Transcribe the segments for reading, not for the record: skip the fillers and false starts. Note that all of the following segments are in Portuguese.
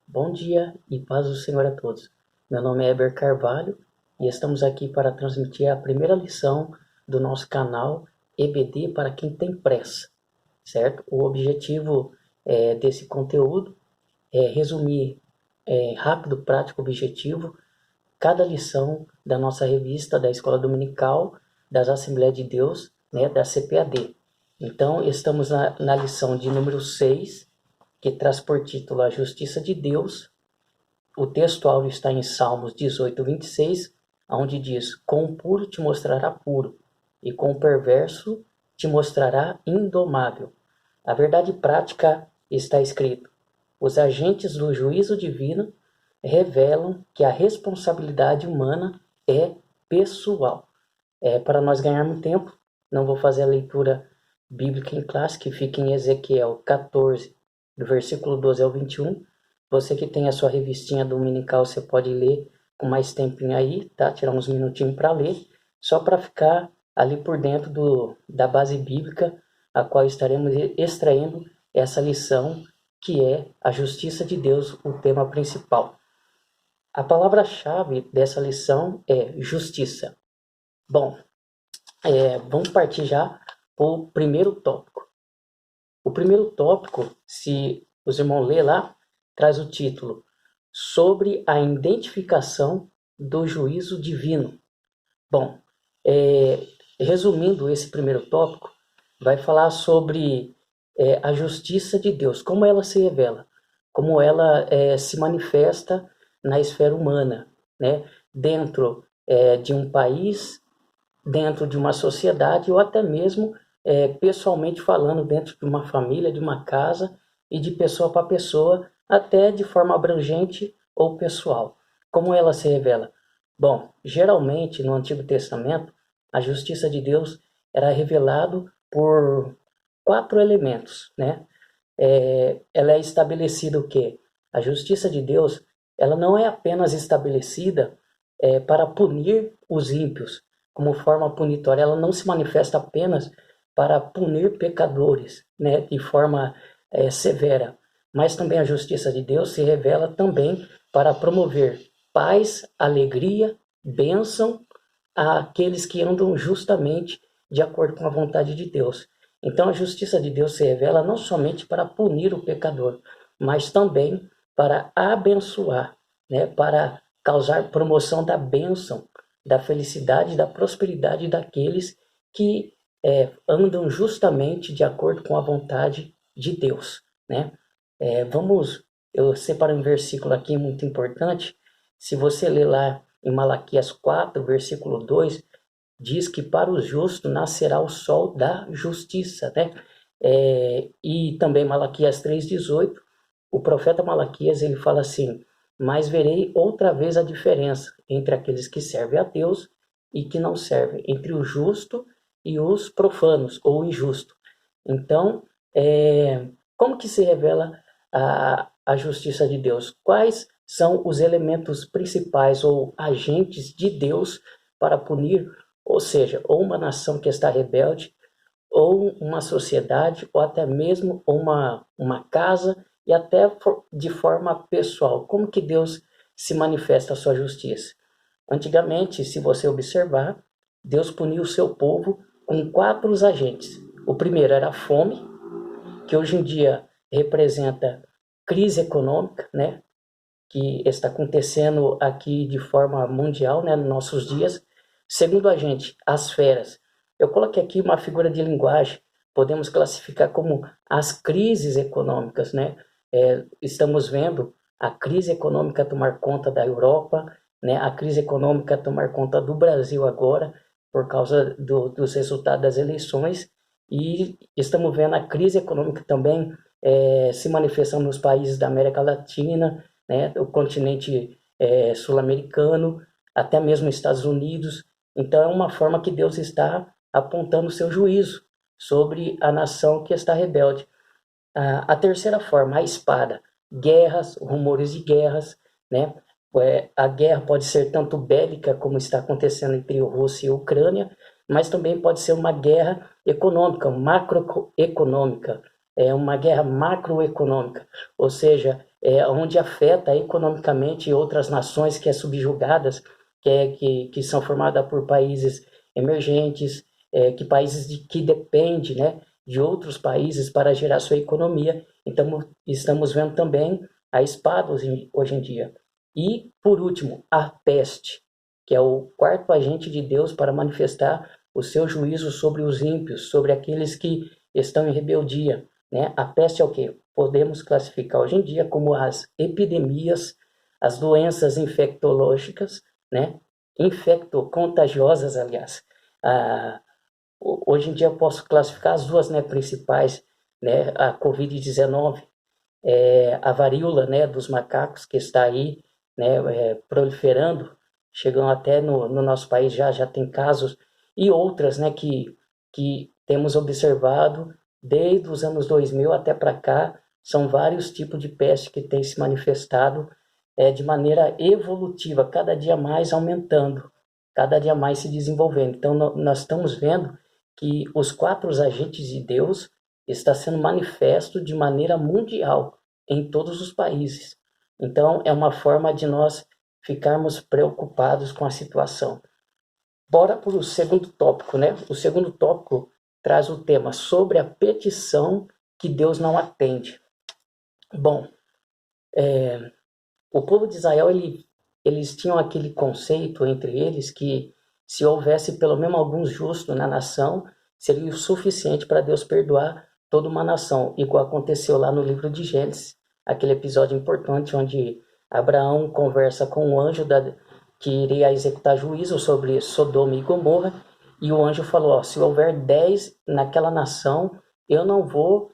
Bom dia e paz do Senhor a todos. Meu nome é Eber Carvalho e estamos aqui para transmitir a primeira lição do nosso canal EBD para quem tem pressa, certo? O objetivo desse conteúdo é resumir rápido, prático, objetivo cada lição da nossa revista da Escola Dominical das Assembleias de Deus, né, da CPAD. Então, estamos na lição de número 6, que traz por título A Justiça de Deus. O texto áureo está em Salmos 18, 26, onde diz: Com o puro te mostrará puro, e com o perverso te mostrará indomável. A verdade prática está escrito: os agentes do juízo divino revelam que a responsabilidade humana é pessoal. Para nós ganharmos tempo, não vou fazer a leitura bíblica em classe, que fica em Ezequiel 14, do versículo 12 ao 21. Você que tem a sua revistinha dominical, você pode ler com mais tempinho aí, tá? Tirar uns minutinhos para ler, só para ficar ali por dentro da base bíblica, a qual estaremos extraindo essa lição, que é a justiça de Deus, o tema principal. A palavra-chave dessa lição é justiça. Bom, vamos partir já para o primeiro tópico. O primeiro tópico, se os irmãos lerem lá, traz o título Sobre a Identificação do Juízo Divino. Bom, resumindo esse primeiro tópico, vai falar sobre a justiça de Deus, como ela se revela, como ela se manifesta na esfera humana, né? Dentro de um país, dentro de uma sociedade ou até mesmo pessoalmente falando, dentro de uma família, de uma casa e de pessoa para pessoa, até de forma abrangente ou pessoal. Como ela se revela? Bom, geralmente no Antigo Testamento, a justiça de Deus era revelado por 4 elementos, né? Ela é estabelecida o quê? A justiça de Deus, ela não é apenas estabelecida para punir os ímpios como forma punitória, ela não se manifesta apenas para punir pecadores, né, de forma severa, mas também a justiça de Deus se revela também para promover paz, alegria, bênção àqueles que andam justamente de acordo com a vontade de Deus. Então a justiça de Deus se revela não somente para punir o pecador, mas também para abençoar, né, para causar promoção da bênção, da felicidade, da prosperidade daqueles que andam justamente de acordo com a vontade de Deus, né? Eu separei um versículo aqui muito importante. Se você ler lá em Malaquias 4, versículo 2, diz que para os justos nascerá o sol da justiça, né? E também Malaquias 3,18, o profeta Malaquias ele fala assim: mas verei outra vez a diferença entre aqueles que servem a Deus e que não servem, entre o justo e os profanos ou injusto. Então, como que se revela a justiça de Deus? Quais são os elementos principais ou agentes de Deus para punir, ou seja, ou uma nação que está rebelde, ou uma sociedade, ou até mesmo uma casa, e até de forma pessoal? Como que Deus se manifesta a sua justiça? Antigamente, se você observar, Deus puniu o seu povo com 4 agentes. O primeiro era a fome, que hoje em dia representa crise econômica, né, que está acontecendo aqui de forma mundial, né, nos nossos dias. Segundo agente, as feras. Eu coloquei aqui uma figura de linguagem, podemos classificar como as crises econômicas, né? Estamos vendo a crise econômica tomar conta da Europa, né? A crise econômica tomar conta do Brasil agora, por causa dos resultados das eleições, e estamos vendo a crise econômica também se manifestando nos países da América Latina, né? O continente sul-americano, até mesmo Estados Unidos. Então é uma forma que Deus está apontando o seu juízo sobre a nação que está rebelde. A terceira forma, a espada, guerras, rumores de guerras, né? A guerra pode ser tanto bélica, como está acontecendo entre Rússia e Ucrânia, mas também pode ser uma guerra econômica, macroeconômica, uma guerra macroeconômica, ou seja, onde afeta economicamente outras nações que subjugadas, que são formadas por países emergentes, que países que dependem, né, de outros países para gerar sua economia. Então, estamos vendo também a espada hoje em dia. E, por último, a peste, que é o quarto agente de Deus para manifestar o seu juízo sobre os ímpios, sobre aqueles que estão em rebeldia, né? A peste é o que podemos classificar hoje em dia como as epidemias, as doenças infectológicas, né? Infectocontagiosas, aliás. Hoje em dia eu posso classificar as duas, né, principais, né? A Covid-19, a varíola, né, dos macacos, que está aí, né, proliferando, chegando até no nosso país, já tem casos, e outras, né, que temos observado desde os anos 2000 até para cá. São vários tipos de peste que têm se manifestado de maneira evolutiva, cada dia mais aumentando, cada dia mais se desenvolvendo. Então, nós estamos vendo que os quatro agentes de Deus está sendo manifesto de maneira mundial em todos os países. Então, é uma forma de nós ficarmos preocupados com a situação. Bora para o segundo tópico, né? O segundo tópico traz o tema sobre a petição que Deus não atende. Bom, o povo de Israel, eles tinham aquele conceito entre eles que se houvesse pelo menos alguns justos na nação, seria o suficiente para Deus perdoar toda uma nação, igual aconteceu lá no livro de Gênesis, aquele episódio importante onde Abraão conversa com o anjo que iria executar juízo sobre Sodoma e Gomorra, e o anjo falou, se houver 10 naquela nação, eu não vou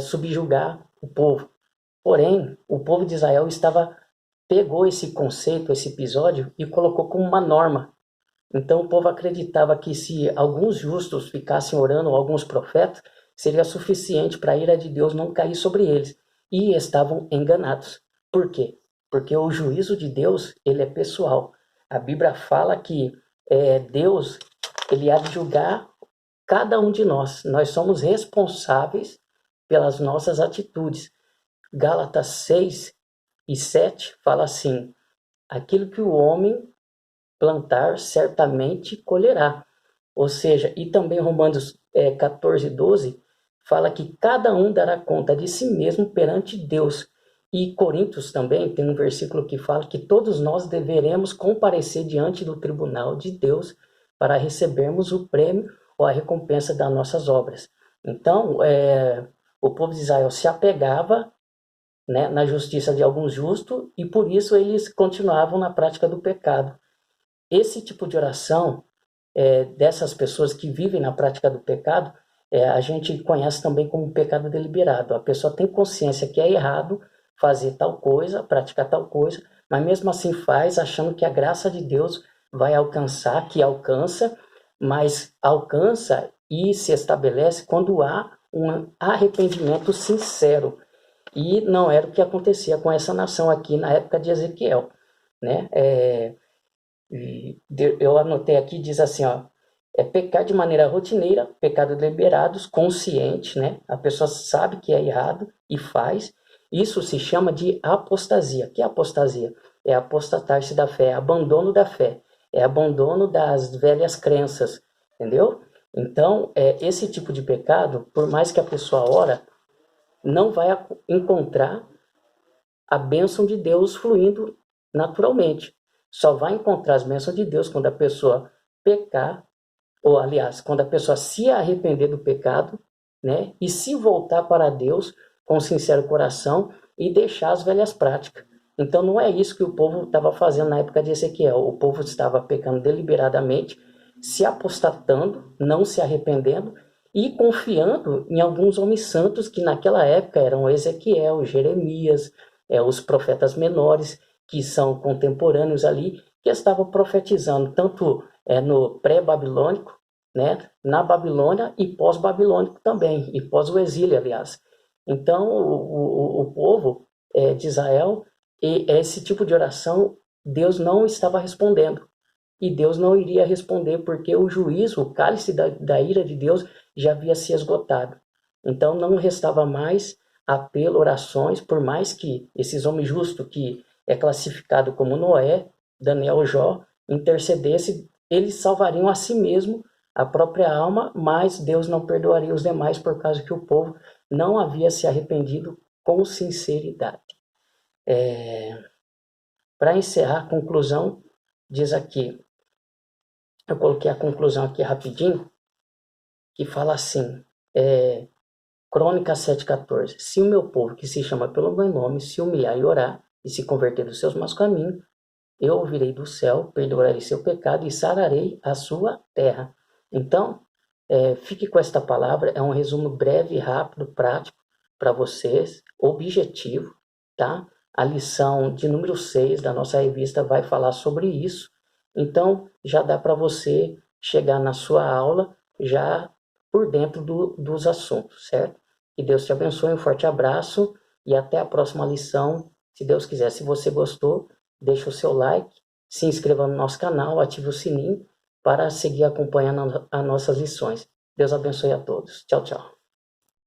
subjugar o povo. Porém, o povo de Israel pegou esse conceito, esse episódio, e colocou como uma norma. Então o povo acreditava que se alguns justos ficassem orando, ou alguns profetas, seria suficiente para a ira de Deus não cair sobre eles. E estavam enganados. Por quê? Porque o juízo de Deus, ele é pessoal. A Bíblia fala que Deus, ele há de julgar cada um de nós. Nós somos responsáveis pelas nossas atitudes. Gálatas 6:7 fala assim, aquilo que o homem plantar, certamente colherá. Ou seja, e também Romanos 14:12 fala que cada um dará conta de si mesmo perante Deus. E Coríntios também tem um versículo que fala que todos nós deveremos comparecer diante do tribunal de Deus para recebermos o prêmio ou a recompensa das nossas obras. Então, o povo de Israel se apegava, né, na justiça de alguns justos, e por isso eles continuavam na prática do pecado. Esse tipo de oração dessas pessoas que vivem na prática do pecado, a gente conhece também como pecado deliberado. A pessoa tem consciência que é errado fazer tal coisa, praticar tal coisa, mas mesmo assim faz, achando que a graça de Deus vai alcançar, que alcança, mas alcança e se estabelece quando há um arrependimento sincero. E não era o que acontecia com essa nação aqui na época de Ezequiel, né? Eu anotei aqui, diz assim, ó, pecar de maneira rotineira, pecado deliberados, consciente, né? A pessoa sabe que é errado e faz. Isso se chama de apostasia. Que é apostasia? É apostatar-se da fé, é abandono da fé, é abandono das velhas crenças, entendeu? Então, esse tipo de pecado, por mais que a pessoa ora, não vai encontrar a bênção de Deus fluindo naturalmente. Só vai encontrar as bênçãos de Deus quando a pessoa pecar, ou aliás, quando a pessoa se arrepender do pecado, né, e se voltar para Deus com sincero coração e deixar as velhas práticas. Então não é isso que o povo estava fazendo na época de Ezequiel. O povo estava pecando deliberadamente, se apostatando, não se arrependendo e confiando em alguns homens santos que naquela época eram Ezequiel, Jeremias, os profetas menores, que são contemporâneos ali, que estavam profetizando tanto no pré-babilônico, né, na Babilônia e pós-babilônico também, e pós o exílio, aliás. Então, o povo de Israel, e esse tipo de oração, Deus não estava respondendo. E Deus não iria responder porque o juízo, o cálice da ira de Deus já havia se esgotado. Então, não restava mais apelo, orações, por mais que esses homens justos, que é classificado como Noé, Daniel, Jó, intercedesse, eles salvariam a si mesmo, a própria alma, mas Deus não perdoaria os demais por causa que o povo não havia se arrependido com sinceridade. Para encerrar a conclusão, diz aqui, eu coloquei a conclusão aqui rapidinho, que fala assim, Crônicas 7,14. Se o meu povo, que se chama pelo meu nome, se humilhar e orar, e se converter dos seus maus caminhos, eu ouvirei do céu, perdoarei seu pecado e sararei a sua terra. Então, fique com esta palavra, é um resumo breve, rápido, prático para vocês, objetivo, tá? A lição de número 6 da nossa revista vai falar sobre isso. Então, já dá para você chegar na sua aula já por dentro dos assuntos, certo? Que Deus te abençoe, um forte abraço e até a próxima lição, se Deus quiser. Se você gostou, deixa o seu like, se inscreva no nosso canal, ative o sininho para seguir acompanhando as nossas lições. Deus abençoe a todos. Tchau, tchau.